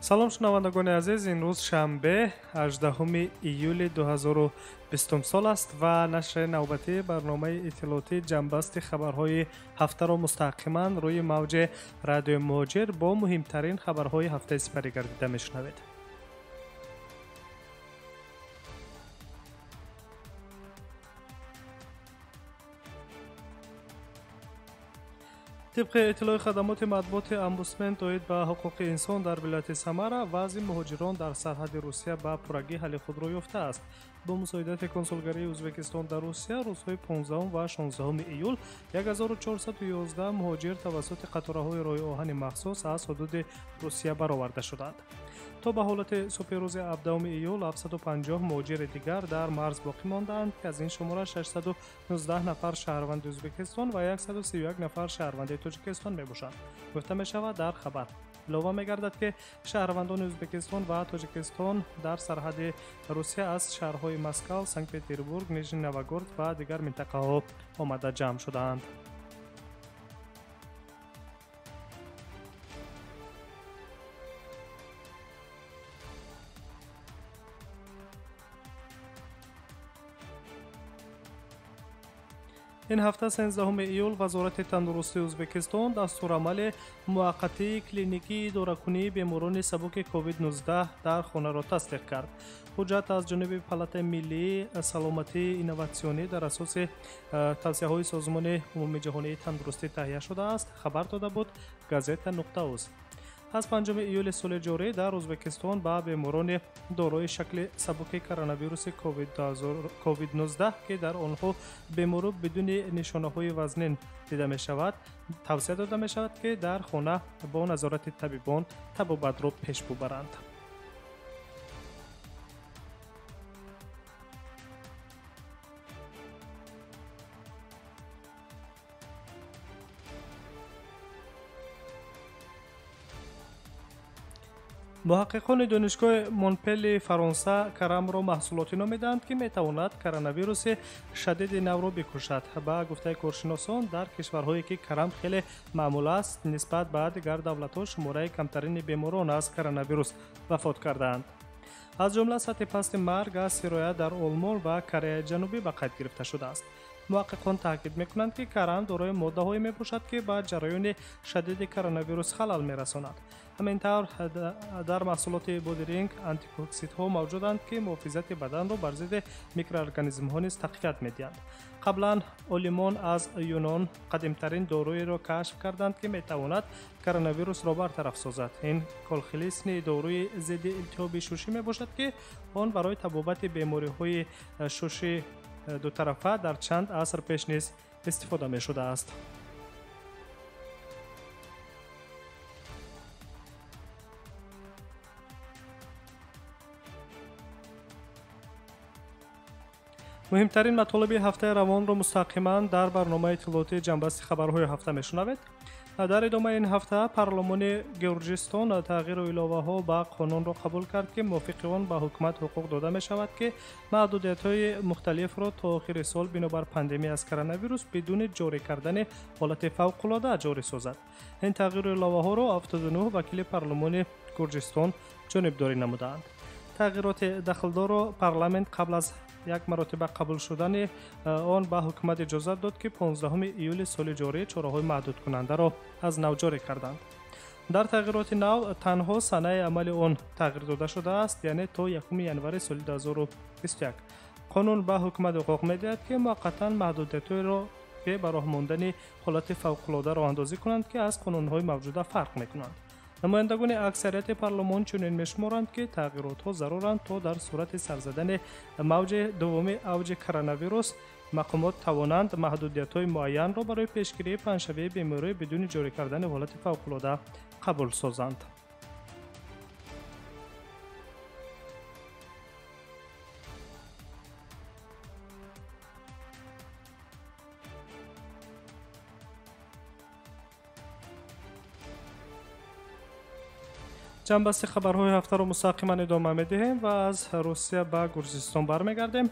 салом шунавандагони азиз, ин рӯз шанбе 18 июли 2020 сол аст ва нашри навбатии барномаи иттилоотии ҷамъбасти хабарҳои ҳафтаро мустақиман рӯи мавҷи радиои муҳоҷир бо муҳимтарин хабарҳои ҳафтаи сипарӣ гардида мешунавед. طبق اطلاع خدمات مطبوعات امبودسمن اوید به حقوق انسان در ولایت سمرا وضع مهاجران در سرحد روسیه به پرگی حل خود را یافته است. با مساعدت کنسولگری ازبکستان در روسیه روزهای 15 و 16 ایول 1411 مهاجر توسط قطارهای راه آهن مخصوص از حدود روسیه برآورده شدند. تا به حالت صبح روز 17 ایول 750 مهاجر دیگر در مرز باقی ماندند که از این شماره 619 نفر شهروند ازبکستان و 131 نفر شهروند تاجیکستان میباشند. گفته می شود در خبر. علاوه می‌گردد که شهروندان ازبکستان و تاجیکستان در سرحد روسیه از شهرهای مسکو، سنت پترزبورگ، نیژنی نوگورود و دیگر منطقه‌ها آمده جمع شدند. این هفته 13 ایول وزارت تندرستی ازبکستان دستورالعمل موقتی کلینیکی اداره‌کنی بیماران سبک کووید 19 در خانه را تصدیق کرد. حجت از جانب پالات ملی سلامتی اینوواسیونی در اساس توصیه‌های سازمان عمومی جهانی تندرستی تهیه شده است. خبر داده بود گازت نقطه.uz. از 5 ایول سال جاری در ازبکستان به بیماران دارای شکل سبک کرونا ویروس کووید 19 که در آنها بیماری بدون نشانه‌های وزنین دیده می شود توصیه داده می شود که در خانه با نظارت طبیبان طبابت را پیش ببرند. محققان دانشگاه مونپلی فرانسه کرم را محصولاتی نامیدند که میتواند کرونا ویروس شدید نو را بکشد. با گفته کارشناسان در کشورهایی که کرم خیلی معمول است نسبت به دیگر دولت‌ها شماره کمترین بیماران از کرونا ویروس وفات کردند. از جمله سطح پست مرگ از سرایت در آلمان و کره جنوبی به قید گرفته شده است. محققان تاکید میکنند که کرم دارای ماده‌هایی میباشد که به جریان شدید کرونا ویروس خلل میرساند. همینطور در محصولات بودرینگ آنتی‌اکسیدها موجودند که محافظت بدن را بر ضد میکروارگانیسم‌ها نیز تقویت می‌دهند. قبلا عالمان از یونان قدیمترین دارویی را کشف کردند که میتواند کرونا ویروس را برطرف سازد. این کالخلیسن داروی ضد التهاب شوشی میباشد که آن برای تبابت بیماری‌های شوشی دو طرفه در چند عصر پیش نیز استفاده می شده است. مهمترین مطالب هفته روان را مستقیما در برنامه اطلاعاتی جنبستی خبرهای هفته میشنوید. در ادامه این هفته پارلمان گرجستان تغییر و علاوه ها به قانون را قبول کرد که موافق آن به حکومت حقوق داده می شود که محدودیت های مختلف را تا آخر سال بنابر پاندمی از کرونا ویروس بدون جاری کردن حالت فوق العاده جاری سازد. این تغییر و علاوه ها را 79 وکیل پارلمان گرجستان جانبداری نمودند. تغییرات داخلدار را پارلمان قبل از یک مرتبه قبول شدن آن به حکومت اجازه داد که 15 ایول سال جاری چاره‌های محدود کننده را از نو جاری کردند. در تغییرات نو تنها سنه عمل آن تغییر داده شده است، یعنی تا 1 ژانویه سال 2021. قانون به حکومت حقوق می‌دهد که موقتا محدودیت‌های را به راه ماندن حالت فوق‌العاده راه اندازی کنند که از قانون‌های موجوده فرق می‌کنند. نمایندگان اکثریت پارلمان چنین می‌شمارند که تغییرات‌ها ضرورند تا در صورت سر زدن موج دوم اوج کرونا ویروس مقامات توانند محدودیت‌های معین را برای پیشگیری پنه‌شوی بیماری بدون جاری کردن حالت فوق‌العاده قبول سازند. جنبستی خبرهای هفته را مستقیما ادامه می‌دهیم و از روسیه به گرجستان برمیگردیم.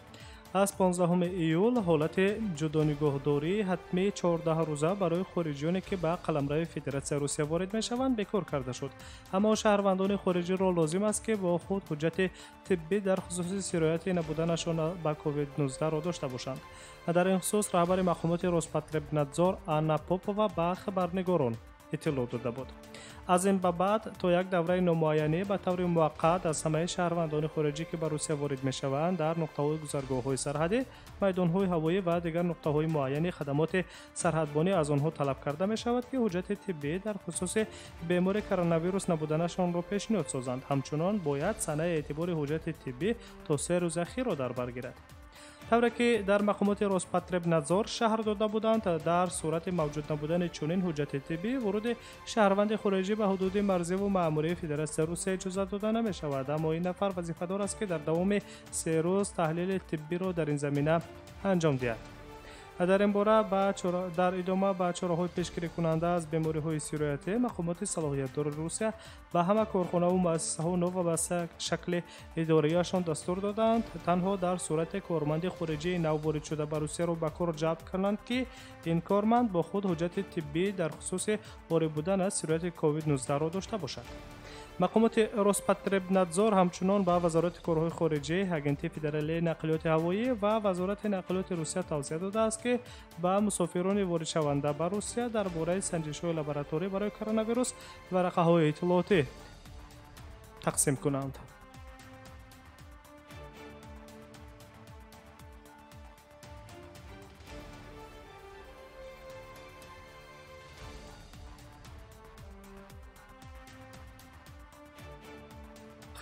аз 15 июл ҳолати ҷудонигоҳдории ҳатмии 14 рӯза барои хориҷиёне ки ба қаламрави Федератсияи Русия ворид мешаванд бекор карда шуд. аммо шаҳрвандони хориҷиро лозим аст ки бо худ ҳуҷҷати тиббӣ дар хусуси сирояти набуданашон ба COVID-19-ро дошта бошанд. дар ин хусус раҳбари мақомоти Роспотребнадзор Анна Попова ба хабарнигорон иттилоъ дода буд. аз ин ба баъд то як давраи номуайянӣ ба таври муваққат аз ҳамаи шаҳрвандони хориҷӣ ки ба Русия ворид мешаванд дар нуқтаҳои гузаргоҳҳои сарҳадӣ, майдонҳои ҳавоӣ ва дигар нуқтаҳои муайяни хадамоти сарҳадбонӣ аз онҳо талаб карда мешавад ки ҳуҷҷати тиббӣ дар хусуси бемори коронавирус набуданашонро пешниҳод созанд. ҳамчунон бояд санаи эътибори ҳуҷҷати тиббӣ то 3 рӯзи ахирро дар бар гирад. тавре ки дар мақомоти Роспотребнадзор шаҳр дода буданд, дар сурати мавҷуд набудани чунин ҳуҷҷати тиббӣ вуруди шаҳрванди хориҷӣ ба ҳудуди марзиву маъмурии Федератсияи Русия иҷозат дода намешавад. аммо ин нафар вазифадор аст ки дар давоми 3 рӯз таҳлили тиббиро дар ин замина анҷом диҳад. дар ин бора дар идома ба чораҳои пешгирикунанда аз бемориҳои сироятӣ мақомоти салоҳиятдори Русия ба ҳама корхонаву муассисаҳо новобаста шакли идорияшон дастур доданд танҳо дар сурате корманди хориҷии навворидшуда ба Русияро ба кор ҷалб кунанд ки ин корманд бо худ ҳуҷҷати тиббӣ дар хусуси ориб будан аз сирояти COVID-19-ро дошта бошад. мақомоти Роспотребнадзор ҳамчунон ба Вазорати корҳои хориҷӣ, Агентии федералии нақлиёти ҳавоӣ ва Вазорати нақлиёти Русия тавсия додааст ки ба мусофирони воридшаванда ба Русия дар бораи санҷишҳои лабораторӣ барои коронавирус варақаҳои иттилоотӣ тақсим кунанд.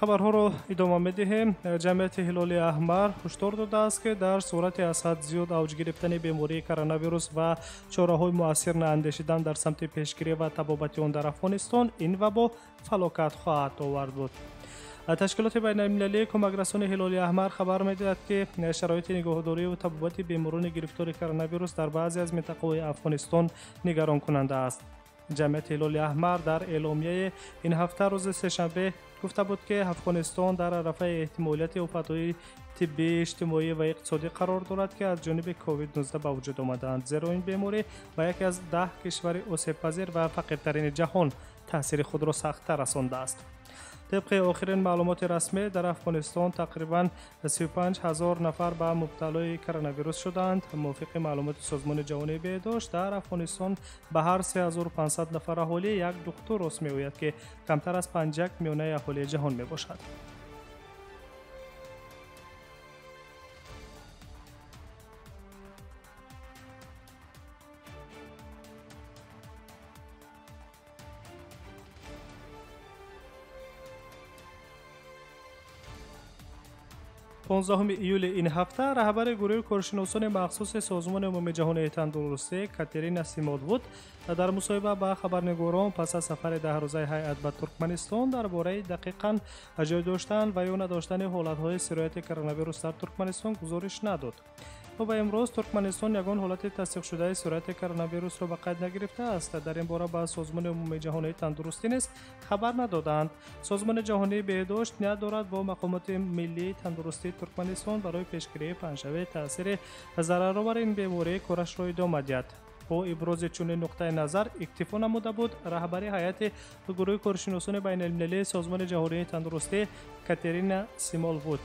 хабарҳоро идома медиҳем. ҷамъияти ҳилолии аҳмар ҳушдор додааст ки дар сурати аз ҳад зиёд авҷ гирифтани бемории коронавирус ва чораҳои муассир наандешидан дар самти пешгирӣ ва табобати он дар Афғонистон ин вабо фалокат хоҳад овард буд. ташкилоти байналмилалии кӯмакрасони ҳилолии аҳмар хабар медиҳад ки шароити нигоҳдорию табобати беморони гирифтори коронавирус дар баъзе аз минтақаҳои Афғонистон нигаронкунанда аст. ҷамъияти ҳилолии аҳмар дар эъломияи ин ҳафта рӯзи сешанбе гуфта буд ки Афғонистон дар арафаи эҳтимолияти офатҳои тиббии, иҷтимоӣ ва иқтисодӣ қарор дорад ки аз ҷониби COVID-19 ба вуҷуд омадаанд, зеро ин беморӣ ба яке аз 10 кишвари осебпазир ва фақиртарини ҷаҳон таъсири худро сахттар расондааст. طبق آخرین معلومات رسمی در افغانستان تقریباً 35,000 نفر به مبتلای کرونا شدند. موافق معلومات سازمان جهانی بهداشت در افغانستان به هر 3500 نفر اهالی یک دکتر راست می‌آید که کمتر از 5 میلیون اهالی جهان میباشد. ایول این هفته رهبر گروه کارشناسان مخصوص سازمان عمومی جهانی تندرستی کاترینا سیمولوود در مصاحبه با خبرنگاران پس از سفر 10 روزه هیئت به ترکمنستان درباره دقیقاً جای داشتن و یا نداشتن حالت‌های سرایت کرونا ویروس در ترکمنستان گزارش نداد. و امروز ترکمنستان یگان حالت تصدیق شده سرایت کرونا ویروس را به قید نگرفته است. در این باره با سازمان عمومی جهانی تندرستی نیز خبر ندادند. سازمان جهانی بهداشت نیت دارد با مقامات ملی تندرستی ترکمنستان برای پیشگیری پنجشنبه تاثیر ضررآور این بیماری کارش را ادامه دهد. با ابراز چنین نقطه نظر اکتفا نموده بود رهبر هیئت گروه کارشناسان بین‌المللی سازمان جهانی تندرستی کاترینا سیمولوود.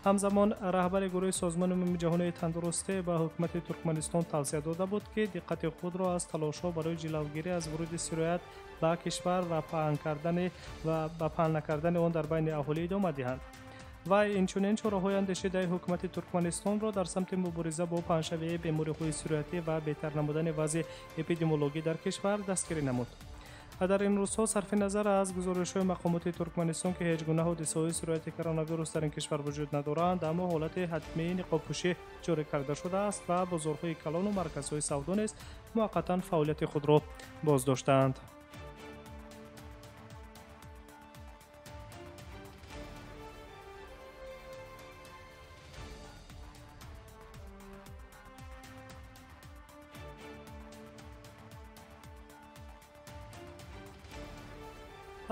همزمان رهبر گروه سازمان عمومی جهانی تندرستی به حکومت ترکمنستان توصیه داده بود که دقت خود را از تلاش‌ها برای جلوگیری از ورود سرایت به کشور و پهن نکردن آن در بین اهالی ادامه دهند. و اینچنین چاره‌های اندیشیده حکومت ترکمنستان را در سمت مبارزه با پهن‌شوی بیماری‌های سرایتی و بهتر نمودن وضع اپیدمیولوژی در کشور دستگیری نمود. در این روزها صرف نظر از گزارش‌های مقامات ترکمنستان که هیچ گونه حادثه‌های سرایت کرونا ویروس در این کشور وجود ندارند، اما حالت حتمی نقاب‌پوشی جاری کرده شده است و بازارهای کلان و مرکزهای سودا نیز موقتاً فعالیت خود را بازداشتند.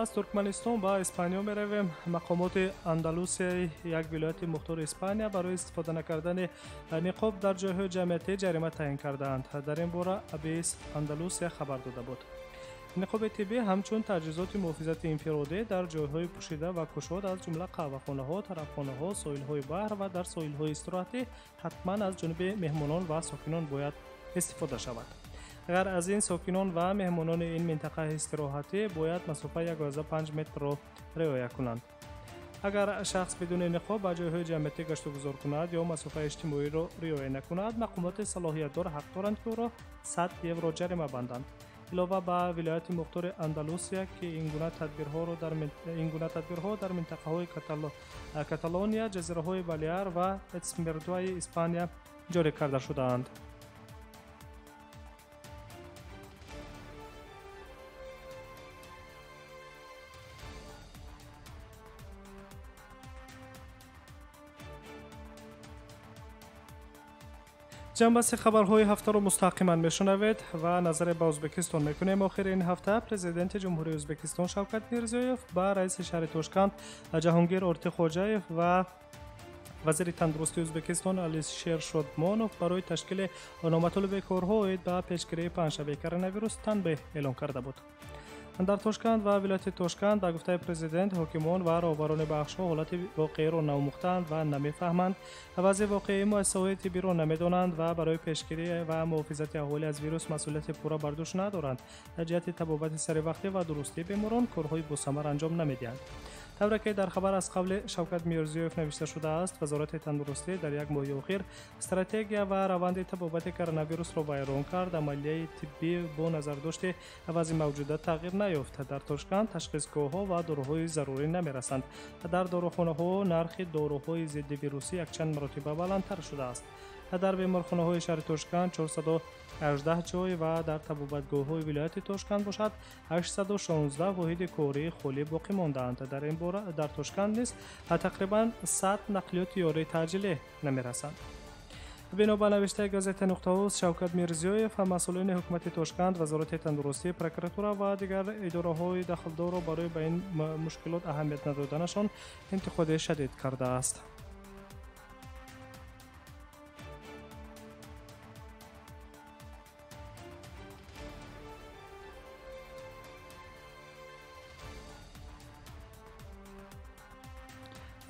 از ترکمنستان به اسپانیا میرویم. مقامات اندلوسیای یک ولایت مختار اسپانیا برای استفاده نکردن نقاب در جایهای جمعیتی جریمه تعیین کردند. در این باره ابیس اندلوسیا خبر داده بود. نقاب طبی همچون تجهیزات محافظت انفرادی در جایهای پوشیده و گشاد از جمله قهوه‌خانه‌ها، طرفخانه‌ها، ساحل‌های بحر و در ساحل‌های استراحتی حتما از جانب مهمانان و ساکنان باید استفاده شود. اگر از این ساکنان و مهمانان این منطقه استراحتی باید مسافت 1.5 متر را رعایت کنند. اگر شخص بدون نقاب به جایهای جمعیتی گشت و گذار کند یا مسافت اجتماعی را رعایت نکند، مقامات صلاحیت دار حق دارند که او را 100 یورو جریمه بندند. علاوه به ولایت مختار اندلوسیا که این گونه تدبیرها در منطقه‌های کاتالونیا، جزیره‌های بالیر و اسمردوی اسپانیا جاری کرده شده‌اند. جنبسته خبرهای هفته رو مستقیما میشنوید و نظر به ازبکستان میکنیم. آخر این هفته پرزیدنت جمهوری ازبکستان شوکت میرزیویف با رئیس شهر توشکند جهانگیر اورتخوجایف و وزیر تندرستی ازبکستان علیشیر شودمانوف برای تشکیل نامطلوب کارها اید به پیشگیری پنجشنبه کرونا ویروس تنبیه اعلام کرده بود. در توشکند و ولایت توشکند به گفته پرزیدنت، حاکمان و راهبران بخش‌ها حالت واقعی را نامختند و نمیفهمند، وضع واقعی مؤسسه‌های طبی را نمیدانند و برای پیشگیری و محافظت اهالی از ویروس مسئولیت پورا بر دوش ندارند. در جهت تبابت سریع و درستی بیماران کارهای باثمر انجام نمیدهند. طوری که در خبر از قبل شوکت میرزیویف نوشته شده است، وزارت تندرستی در یک ماه اخیر استراتژی و روند تبابت کرونا ویروس را بیان کرد. عملیه طبی با نظر داشته وضع موجودات تغییر نیافت. در توشکند تشخیصگاه‌ها و داروهای ضروری نمی‌رسند. در داروخانه‌ها نرخ داروهای ضد ویروسی یک چند مرتبه بلندتر شده است. در بیمارخانه‌های شهر توشکند 418 جای و در تبابتگاه‌های ولایت توشکند باشد 816 واحد کاری خالی باقی مانده‌اند. در این باره در توشکند نیز تقریباً 100 نقلیات یاری تعجیلی نمی‌رسند. بنا به نوشته گازت نقطه شوکت میرزیویف و مسئولین حکومت توشکند، وزارت تندرستی، پروکراتوره و دیگر اداره‌های دخلدار را برای به این مشکلات اهمیت ندادنشان انتقاد شدید کرده است.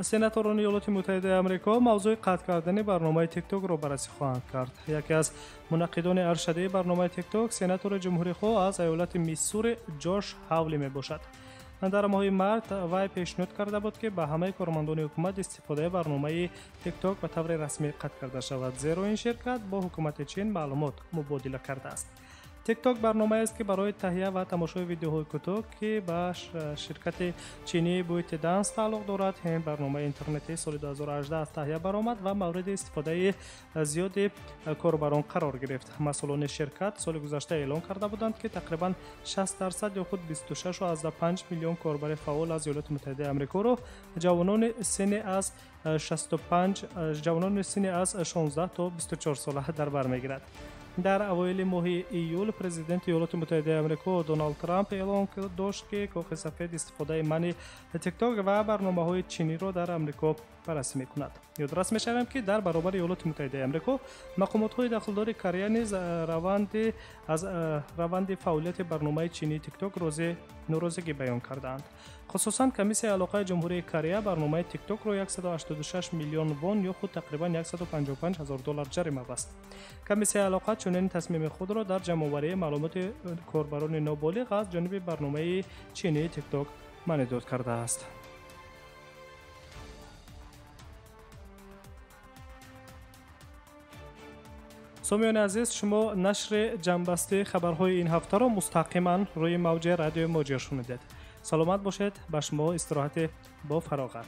سناتوران ایالات متحده آمریکا موضوع قطع کردن برنامه تیک توک را بررسی خواهند کرد. یکی از منعقدان ارشده برنامه تیک توک سناتور جمهوری خواه از ایالت میسوری جوش هاولی می باشد. در ماه مارس وی پیشنهاد کرده بود که به همه کارمندان حکومت استفاده برنامه تیک توک به طور رسمی قطع کرده شود، زیرا این شرکت با حکومت چین معلومات مبادله کرده است. تیک توک برنامه است که برای تهیه و تماشای ویدیوهای کوتاه که به شرکت چینی بویت دانس تعلق دارد. این برنامه اینترنتی سال 2018 از تهیه برآمد و مورد استفاده زیاد کاربران قرار گرفت. مسئولان شرکت سال گذشته اعلام کرده بودند که تقریباً 60% یا خود 26.5 میلیون کاربر فعال از ایالات متحده آمریکا را جوانان سن از 16 تا 24 ساله در بر میگیرد. در اوایل ماه ایول پرزیدنت ایالات متحده آمریکا دونالد ترامپ اعلام داشت که کاخ سفید استفاده منع تیک توک و برنامه‌های چینی را در آمریکا بررسی می‌کند. یادداشت می‌شویم که در برابر ایالات متحده آمریکا مقامات‌های داخلدار کره نیز روند فعالیت برنامه چینی تیک توک ناراضگی بیان کردند. خصوصاً کمیسیون علاقه جمهوری کره برنامه تیک توک را 186 میلیون وون یا خود تقریباً $155,000 جریمه بست. کمیسیون علاقه چنین تصمیم خود را در جمع‌آوری معلومات کاربران نابالغ از جانب برنامه چینی تیک توک منعکس کرده است. سامیان عزیز، شما نشر جنبسته خبرهای این هفته را مستقیما روی موج رادیو موجی شنیدید. سلامت باشید. به شما استراحت با فراغت.